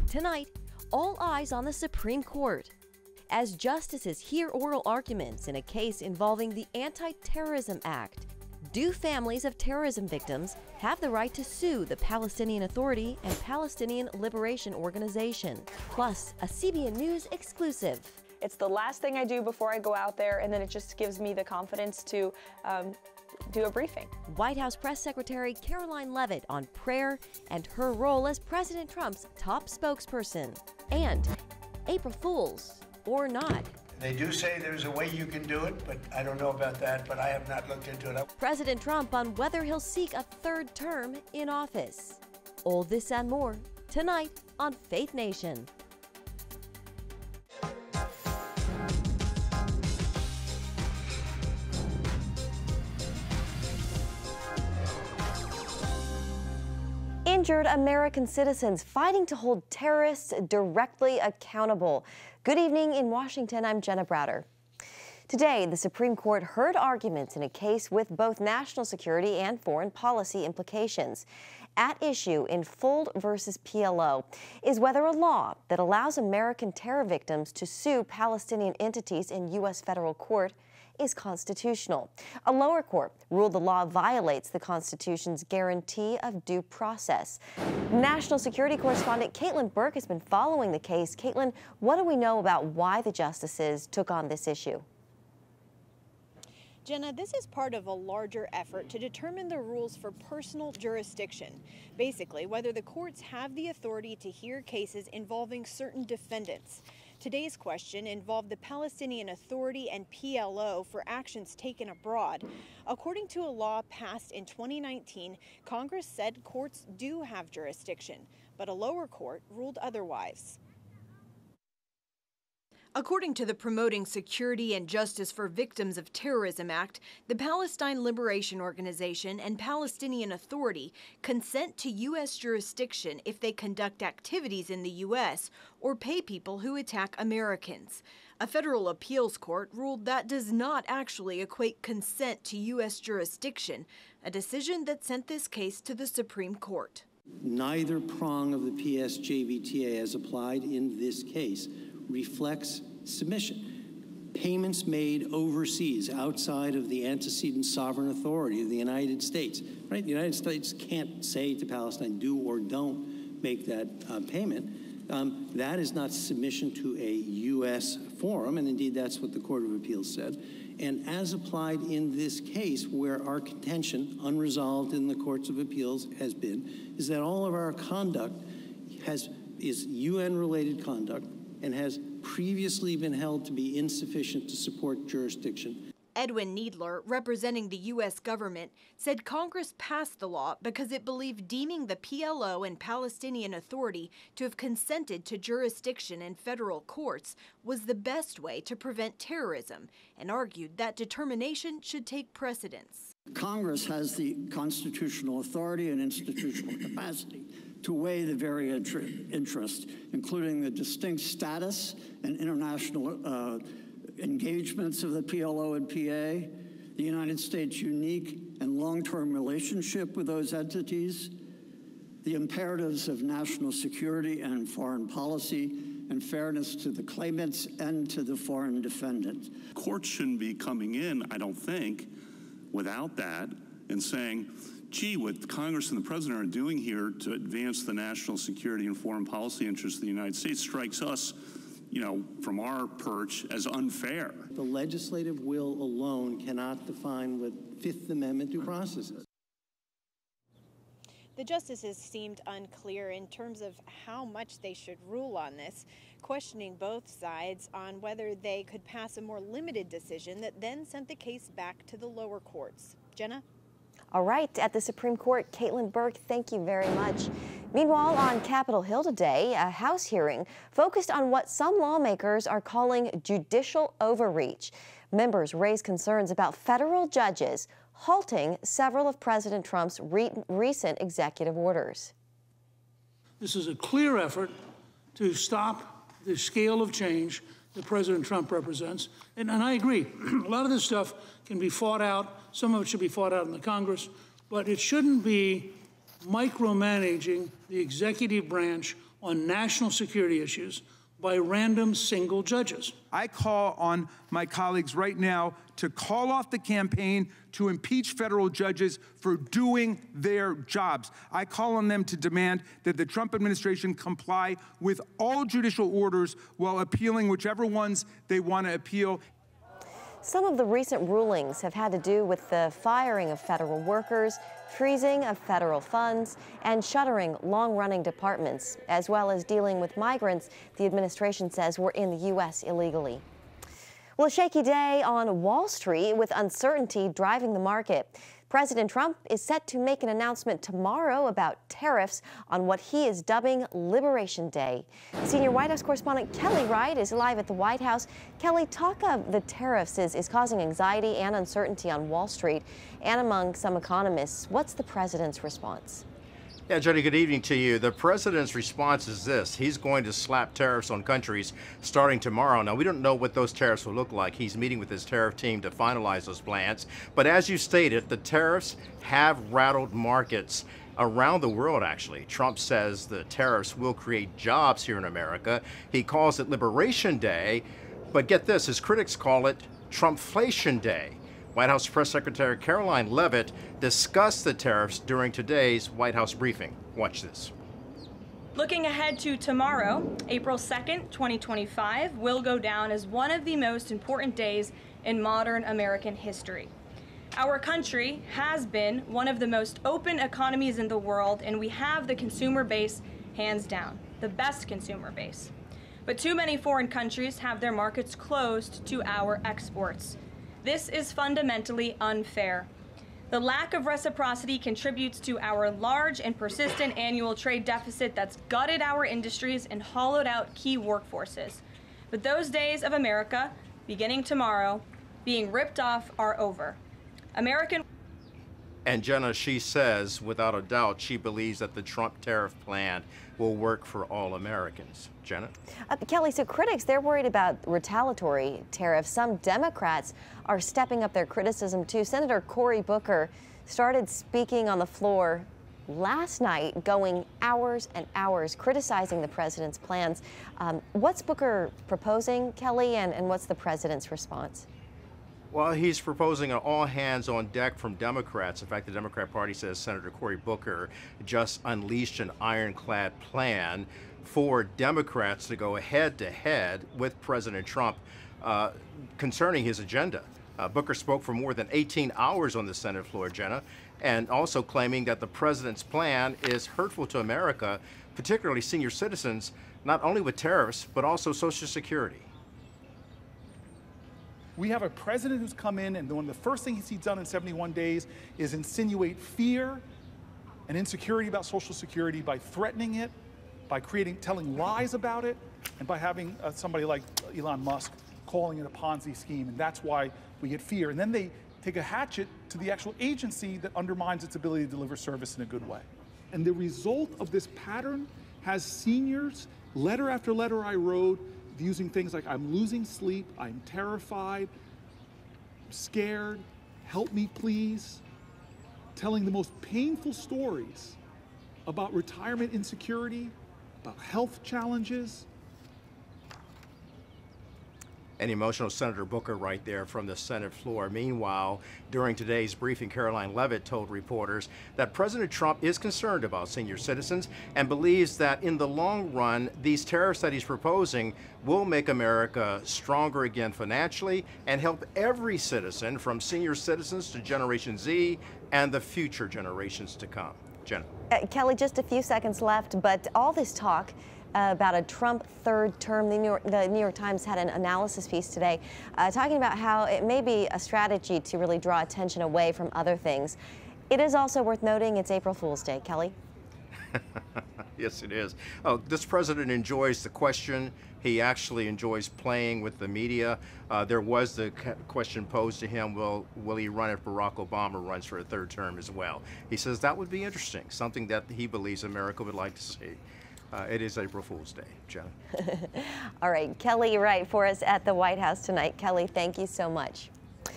Tonight, all eyes on the Supreme Court as justices hear oral arguments in a case involving the Anti-Terrorism Act. Do families of terrorism victims have the right to sue the Palestinian Authority and Palestinian Liberation Organization? Plus, a CBN News exclusive. It's the last thing I do before I go out there, and then it just gives me the confidence to do a briefing. White House Press Secretary Caroline Leavitt on prayer and her role as President Trump's top spokesperson. And April Fools or not. They do say there's a way you can do it, but I don't know about that, but I have not looked into it. President Trump on whether he'll seek a third term in office. All this and more tonight on Faith Nation. Injured American citizens fighting to hold terrorists directly accountable. Good evening in Washington, I'm Jenna Browder. Today, the Supreme Court heard arguments in a case with both national security and foreign policy implications. At issue in Fuld versus PLO is whether a law that allows American terror victims to sue Palestinian entities in U.S. federal court is constitutional. A lower court ruled the law violates the Constitution's guarantee of due process. National security correspondent Caitlin Burke has been following the case. Caitlin, what do we know about why the justices took on this issue? Jenna, this is part of a larger effort to determine the rules for personal jurisdiction. Basically, whether the courts have the authority to hear cases involving certain defendants. Today's question involved the Palestinian Authority and PLO for actions taken abroad. According to a law passed in 2019, Congress said courts do have jurisdiction, but a lower court ruled otherwise. According to the Promoting Security and Justice for Victims of Terrorism Act, the Palestine Liberation Organization and Palestinian Authority consent to U.S. jurisdiction if they conduct activities in the U.S. or pay people who attack Americans. A federal appeals court ruled that does not actually equate consent to U.S. jurisdiction, a decision that sent this case to the Supreme Court. Neither prong of the PSJVTA as applied in this case reflects submission. Payments made overseas outside of the antecedent sovereign authority of the United States, right? The United States can't say to Palestine, do or don't make that payment. That is not submission to a U.S. forum, and indeed that's what the Court of Appeals said. And as applied in this case, where our contention, unresolved in the Courts of Appeals, has been, is that all of our conduct is UN-related conduct and has previously been held to be insufficient to support jurisdiction. Edwin Needler, representing the U.S. government, said Congress passed the law because it believed deeming the PLO and Palestinian Authority to have consented to jurisdiction in federal courts was the best way to prevent terrorism, and argued that determination should take precedence. Congress has the constitutional authority and institutional capacity to weigh the very interests, including the distinct status and international engagements of the PLO and PA, the United States' unique and long-term relationship with those entities, the imperatives of national security and foreign policy, and fairness to the claimants and to the foreign defendants. Courts shouldn't be coming in, I don't think, without that and saying, gee, what Congress and the President are doing here to advance the national security and foreign policy interests of the United States strikes us, you know, from our perch as unfair. The legislative will alone cannot define what Fifth Amendment due process is. The justices seemed unclear in terms of how much they should rule on this, questioning both sides on whether they could pass a more limited decision that then sent the case back to the lower courts. Jenna? All right, at the Supreme Court, Caitlin Burke, thank you very much. Meanwhile, on Capitol Hill today, a House hearing focused on what some lawmakers are calling judicial overreach. Members raised concerns about federal judges halting several of President Trump's recent executive orders. This is a clear effort to stop the scale of change that President Trump represents. And I agree, a lot of this stuff can be fought out. Some of it should be fought out in the Congress, but it shouldn't be micromanaging the executive branch on national security issues by random single judges. I call on my colleagues right now to call off the campaign to impeach federal judges for doing their jobs. I call on them to demand that the Trump administration comply with all judicial orders while appealing whichever ones they want to appeal. Some of the recent rulings have had to do with the firing of federal workers, freezing of federal funds, and shuttering long-running departments, as well as dealing with migrants the administration says were in the U.S. illegally. Well, a shaky day on Wall Street with uncertainty driving the market. President Trump is set to make an announcement tomorrow about tariffs on what he is dubbing Liberation Day. Senior White House correspondent Kelly Wright is live at the White House. Kelly, talk of the tariffs is causing anxiety and uncertainty on Wall Street and among some economists. What's the president's response? Yeah, Jenny, good evening to you. The president's response is this. He's going to slap tariffs on countries starting tomorrow. Now, we don't know what those tariffs will look like. He's meeting with his tariff team to finalize those plans. But as you stated, the tariffs have rattled markets around the world, actually. Trump says the tariffs will create jobs here in America. He calls it Liberation Day. But get this, his critics call it Trumpflation Day. White House Press Secretary Caroline Leavitt discussed the tariffs during today's White House briefing. Watch this. Looking ahead to tomorrow, April 2nd, 2025, will go down as one of the most important days in modern American history. Our country has been one of the most open economies in the world, and we have the consumer base hands down, the best consumer base. But too many foreign countries have their markets closed to our exports. This is fundamentally unfair. The lack of reciprocity contributes to our large and persistent annual trade deficit that's gutted our industries and hollowed out key workforces. But those days of America, beginning tomorrow, being ripped off are over. And Jenna, she says, without a doubt, she believes that the Trump tariff plan will work for all Americans. Jenna? Kelly, so critics, they're worried about retaliatory tariffs. Some Democrats are stepping up their criticism, too. Senator Cory Booker started speaking on the floor last night, going hours and hours criticizing the president's plans. What's Booker proposing, Kelly, and what's the president's response? Well, he's proposing an all-hands-on-deck from Democrats. In fact, the Democrat Party says Senator Cory Booker just unleashed an ironclad plan for Democrats to go head-to-head with President Trump concerning his agenda. Booker spoke for more than 18 hours on the Senate floor, Jenna, and also claiming that the president's plan is hurtful to America, particularly senior citizens, not only with tariffs, but also Social Security. We have a president who's come in, and one of the first things he's done in 71 days is insinuate fear and insecurity about Social Security by threatening it, by telling lies about it, and by having somebody like Elon Musk calling it a Ponzi scheme, and that's why we get fear. And then they take a hatchet to the actual agency that undermines its ability to deliver service in a good way. And the result of this pattern has seniors, letter after letter I wrote, using things like, I'm losing sleep, I'm terrified, scared, help me please, telling the most painful stories about retirement insecurity, about health challenges. An emotional Senator Booker right there from the Senate floor. Meanwhile, during today's briefing, Caroline Leavitt told reporters that President Trump is concerned about senior citizens and believes that in the long run, these tariffs that he's proposing will make America stronger again financially and help every citizen, from senior citizens to Generation Z and the future generations to come. Jenna. Kelly, just a few seconds left, but all this talk about a Trump third term. The New York Times had an analysis piece today talking about how it may be a strategy to really draw attention away from other things. It is also worth noting it's April Fool's Day. Kelly? Yes, it is. Oh, this president enjoys the question. He actually enjoys playing with the media. There was the question posed to him, will he run if Barack Obama runs for a third term as well? He says that would be interesting, something that he believes America would like to see. It is April Fool's Day, Jenna. All right, Kelly Wright for us at the White House tonight. Kelly, thank you so much.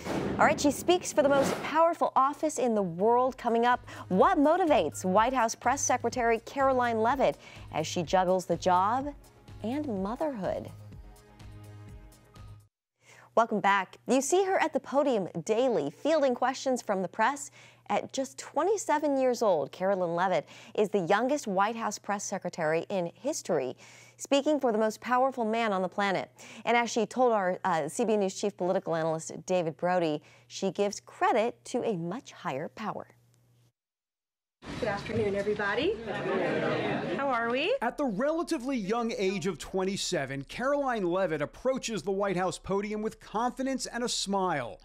All right, she speaks for the most powerful office in the world. Coming up, what motivates White House Press Secretary Caroline Leavitt as she juggles the job and motherhood? Welcome back. You see her at the podium daily, fielding questions from the press. At just 27 years old, Caroline Leavitt is the youngest White House press secretary in history, speaking for the most powerful man on the planet. And as she told our CBN News chief political analyst David Brody, she gives credit to a much higher power. Good afternoon, everybody. How are we? At the relatively young age of 27, Caroline Leavitt approaches the White House podium with confidence and a smile.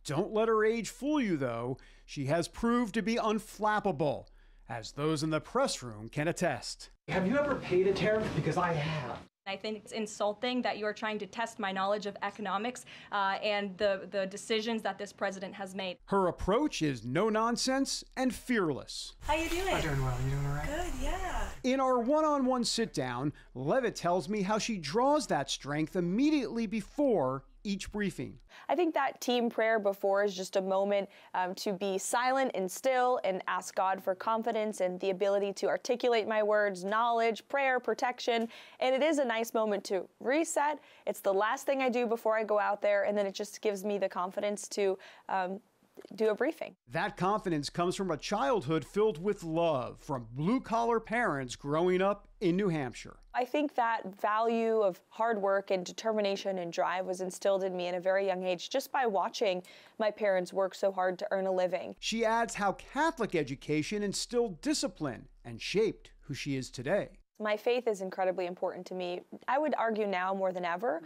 Don't let her age fool you, though. She has proved to be unflappable, as those in the press room can attest. Have you ever paid a tariff? Because I have. I think it's insulting that you are trying to test my knowledge of economics and the decisions that this president has made. Her approach is no nonsense and fearless. How you doing? I'm doing well. You doing all right? Good, yeah. In our one-on-one sit-down, Leavitt tells me how she draws that strength immediately before each briefing. I think that team prayer before is just a moment to be silent and still and ask God for confidence and the ability to articulate my words, knowledge, prayer, protection. And it is a nice moment to reset. It's the last thing I do before I go out there, and then it just gives me the confidence to do a briefing. That confidence comes from a childhood filled with love from blue-collar parents growing up in New Hampshire. I think that value of hard work and determination and drive was instilled in me at a very young age just by watching my parents work so hard to earn a living. She adds how Catholic education instilled discipline and shaped who she is today. My faith is incredibly important to me. I would argue now more than ever,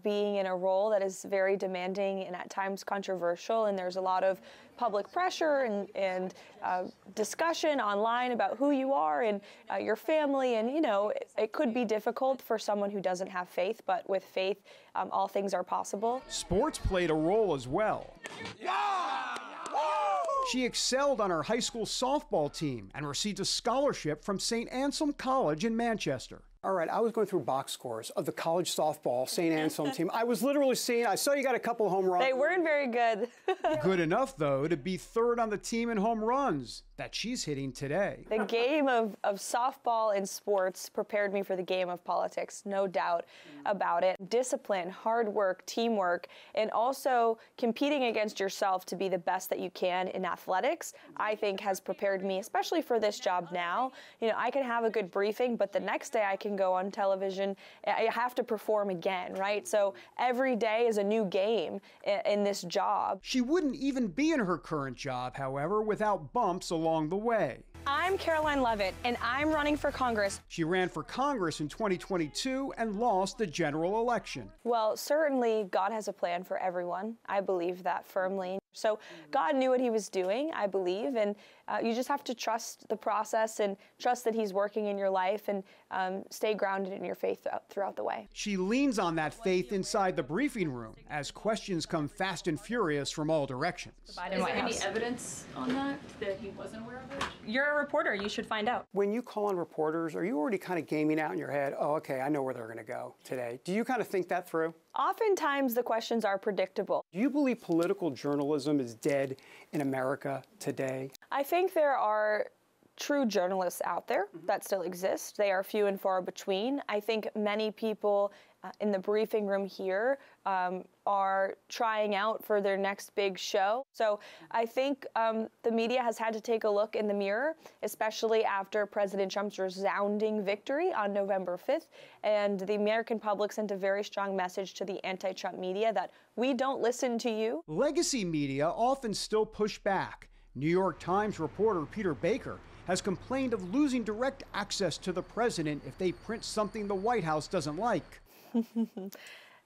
being in a role that is very demanding and at times controversial, and there's a lot of public pressure and discussion online about who you are and your family, and you know, it could be difficult for someone who doesn't have faith, but with faith, all things are possible. Sports played a role as well. She excelled on her high school softball team and received a scholarship from St. Anselm College in Manchester. All right, I was going through box scores of the college softball St. Anselm team. I was literally seeing, I saw you got a couple of home runs. They weren't very good. Good enough, though, to be third on the team in home runs that she's hitting today. The game of softball and sports prepared me for the game of politics, no doubt about it. Discipline, hard work, teamwork, and also competing against yourself to be the best that you can in athletics, I think has prepared me, especially for this job now. You know, I can have a good briefing, but the next day I can go on television. I have to perform again, right? So every day is a new game in this job. She wouldn't even be in her current job, however, without bumps along the way. I'm Caroline Leavitt, and I'm running for Congress. She ran for Congress in 2022 and lost the general election. Well, certainly God has a plan for everyone. I believe that firmly. So God knew what he was doing, I believe, and you just have to trust the process and trust that he's working in your life and stay grounded in your faith throughout the way. She leans on that faith inside the briefing room as questions come fast and furious from all directions. Is there any evidence on that he wasn't aware of it? You're a reporter. You should find out. When you call on reporters, are you already kind of gaming out in your head, oh, okay, I know where they're going to go today? Do you kind of think that through? Oftentimes the questions are predictable. Do you believe political journalism is dead in America today? I think there are true journalists out there that still exist. They are few and far between. I think many people in the briefing room here are trying out for their next big show. So I think the media has had to take a look in the mirror, especially after President Trump's resounding victory on November 5th. And the American public sent a very strong message to the anti-Trump media that we don't listen to you. Legacy media often still push back. New York Times reporter Peter Baker has complained of losing direct access to the president if they print something the White House doesn't like.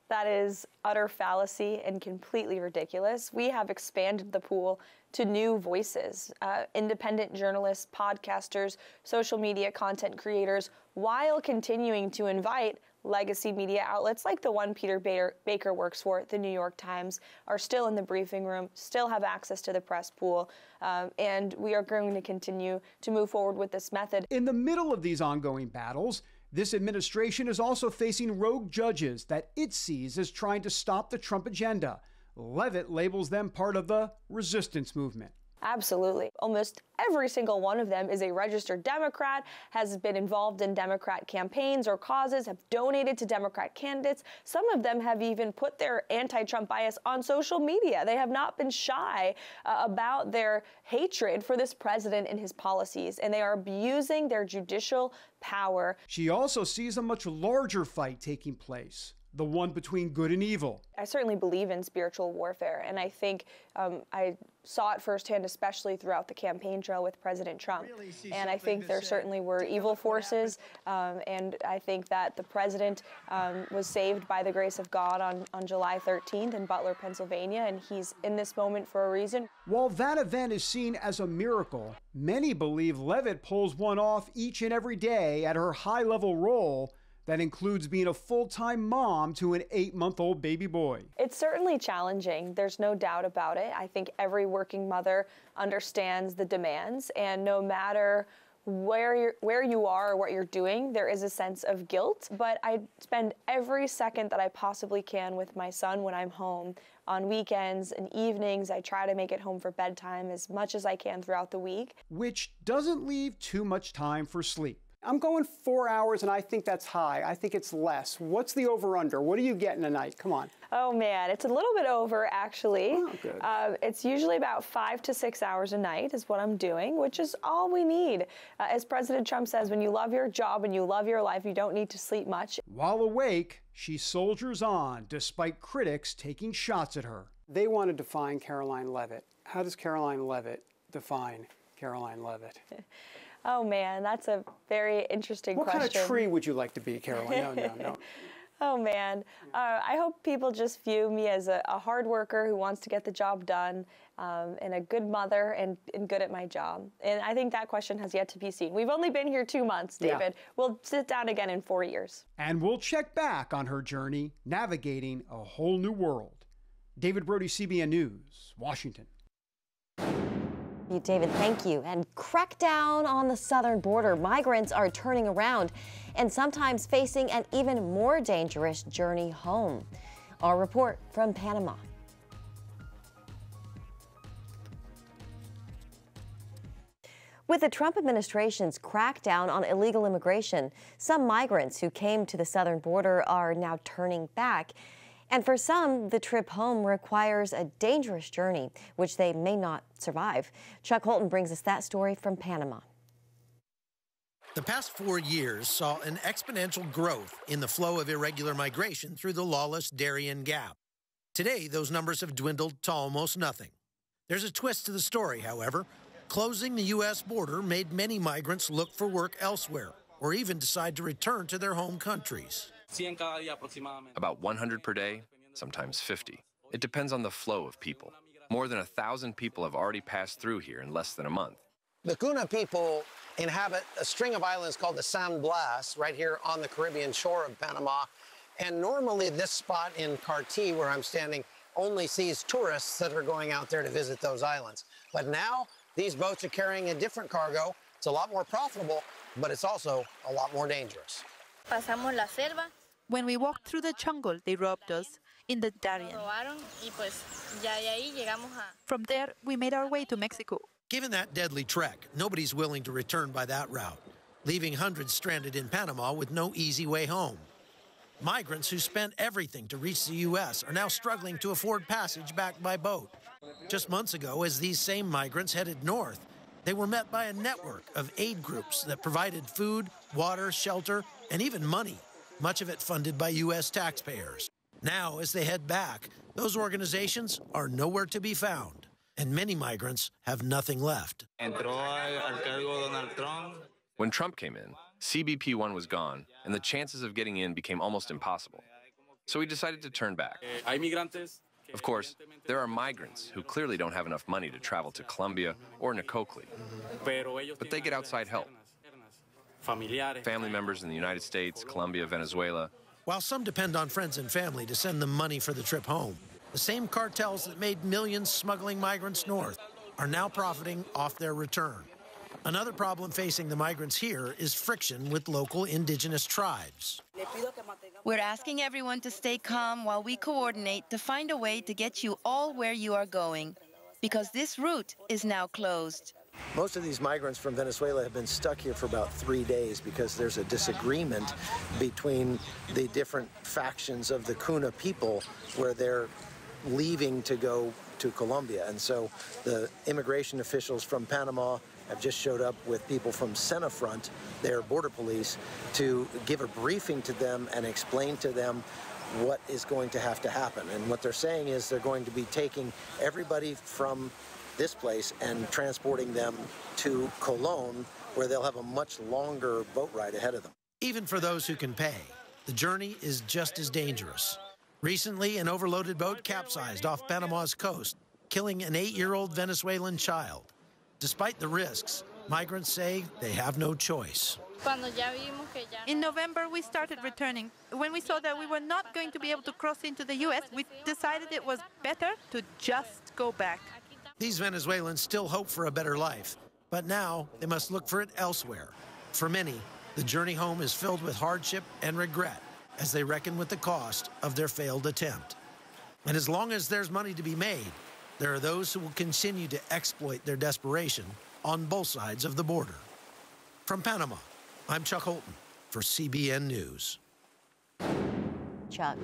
That is utter fallacy and completely ridiculous. We have expanded the pool to new voices, independent journalists, podcasters, social media content creators, while continuing to invite legacy media outlets like the one Peter Baker works for, the New York Times, are still in the briefing room, still have access to the press pool, and we are going to continue to move forward with this method. In the middle of these ongoing battles, this administration is also facing rogue judges that it sees as trying to stop the Trump agenda, Levitt labels them part of the resistance movement. Absolutely. Almost every single one of them is a registered Democrat, has been involved in Democrat campaigns or causes, have donated to Democrat candidates. Some of them have even put their anti-Trump bias on social media. They have not been shy about their hatred for this president and his policies, and they are abusing their judicial power. She also sees a much larger fight taking place, the one between good and evil. I certainly believe in spiritual warfare, and I think I saw it firsthand, especially throughout the campaign trail with President Trump. And I think there certainly were evil forces, and I think that the president was saved by the grace of God on July 13th in Butler, Pennsylvania, and he's in this moment for a reason. While that event is seen as a miracle, many believe Levitt pulls one off each and every day at her high-level role that includes being a full-time mom to an 8-month-old baby boy. It's certainly challenging. There's no doubt about it. I think every working mother understands the demands, and no matter where you are or what you're doing, there is a sense of guilt. But I spend every second that I possibly can with my son when I'm home. On weekends and evenings, I try to make it home for bedtime as much as I can throughout the week. Which doesn't leave too much time for sleep. I'm going 4 hours, and I think that's high. I think it's less. What's the over-under? What are you getting tonight? Come on. Oh, man, it's a little bit over, actually. Oh, good. It's usually about 5 to 6 hours a night is what I'm doing, which is all we need. As President Trump says, when you love your job and you love your life, you don't need to sleep much. While awake, she soldiers on, despite critics taking shots at her. They want to define Caroline Levitt. How does Caroline Levitt define Caroline Levitt? Oh, man, that's a very interesting question. What kind of tree would you like to be, Caroline? No. Oh, man. I hope people just view me as a hard worker who wants to get the job done, and a good mother and good at my job. And I think that question has yet to be seen. We've only been here 2 months, David. Yeah. We'll sit down again in 4 years. And we'll check back on her journey navigating a whole new world. David Brody, CBN News, Washington. David, thank you. And crackdown on the southern border. Migrants are turning around and sometimes facing an even more dangerous journey home. Our report from Panama. With the Trump administration's crackdown on illegal immigration, some migrants who came to the southern border are now turning back. And for some, the trip home requires a dangerous journey, which they may not survive. Chuck Holton brings us that story from Panama. The past 4 years saw an exponential growth in the flow of irregular migration through the lawless Darien Gap. Today, those numbers have dwindled to almost nothing. There's a twist to the story, however. Closing the U.S. border made many migrants look for work elsewhere, or even decide to return to their home countries. About 100 per day, sometimes 50. It depends on the flow of people. More than 1,000 people have already passed through here in less than a month. The Kuna people inhabit a string of islands called the San Blas, right here on the Caribbean shore of Panama. And normally this spot in Carti, where I'm standing, only sees tourists that are going out there to visit those islands. But now these boats are carrying a different cargo. It's a lot more profitable, but it's also a lot more dangerous. When we walked through the jungle, they robbed us in the Darien. From there, we made our way to Mexico. Given that deadly trek, nobody's willing to return by that route, leaving hundreds stranded in Panama with no easy way home. Migrants who spent everything to reach the U.S. are now struggling to afford passage back by boat. Just months ago, as these same migrants headed north, they were met by a network of aid groups that provided food, water, shelter, and even money, much of it funded by U.S. taxpayers. Now, as they head back, those organizations are nowhere to be found, and many migrants have nothing left. When Trump came in, CBP-1 was gone, and the chances of getting in became almost impossible. So we decided to turn back. Of course, there are migrants who clearly don't have enough money to travel to Colombia or Nicocli, but they get outside help. Family members in the United States, Colombia, Venezuela. While some depend on friends and family to send them money for the trip home, the same cartels that made millions smuggling migrants north are now profiting off their return. Another problem facing the migrants here is friction with local indigenous tribes. We're asking everyone to stay calm while we coordinate to find a way to get you all where you are going, because this route is now closed. Most of these migrants from Venezuela have been stuck here for about 3 days because there's a disagreement between the different factions of the Cuna people where they're leaving to go to Colombia. And so the immigration officials from Panama have just showed up with people from Senafront, their border police, to give a briefing to them and explain to them what is going to have to happen. And what they're saying is they're going to be taking everybody from this place and transporting them to Colón, where they'll have a much longer boat ride ahead of them. Even for those who can pay, the journey is just as dangerous. Recently, an overloaded boat capsized off Panama's coast, killing an 8-year-old Venezuelan child. Despite the risks, migrants say they have no choice. In November, we started returning. When we saw that we were not going to be able to cross into the U.S., we decided it was better to just go back. These Venezuelans still hope for a better life, but now they must look for it elsewhere. For many, the journey home is filled with hardship and regret as they reckon with the cost of their failed attempt. And as long as there's money to be made, there are those who will continue to exploit their desperation on both sides of the border. From Panama, I'm Chuck Holton for CBN News. Chuck.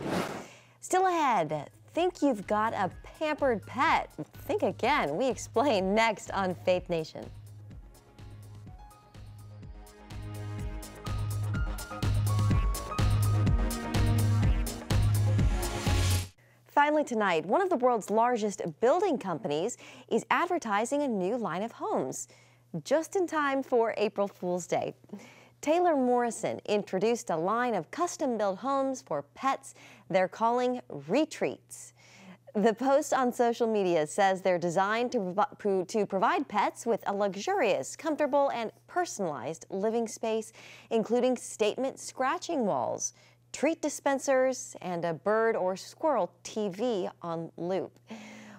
Still ahead, think you've got a pampered pet? Think again. We explain next on Faith Nation. Finally tonight, one of the world's largest building companies is advertising a new line of homes, just in time for April Fool's Day. Taylor Morrison introduced a line of custom-built homes for pets they're calling retreats. The post on social media says they're designed to provide pets with a luxurious, comfortable, and personalized living space, including statement scratching walls, treat dispensers, and a bird or squirrel TV on loop.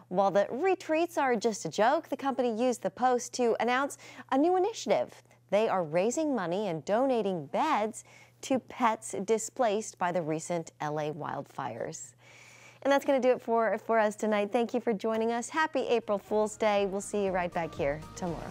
While the retreats are just a joke, the company used the post to announce a new initiative. They are raising money and donating beds to pets displaced by the recent LA wildfires. And that's going to do it for us tonight. Thank you for joining us. Happy April Fool's Day. We'll see you right back here tomorrow.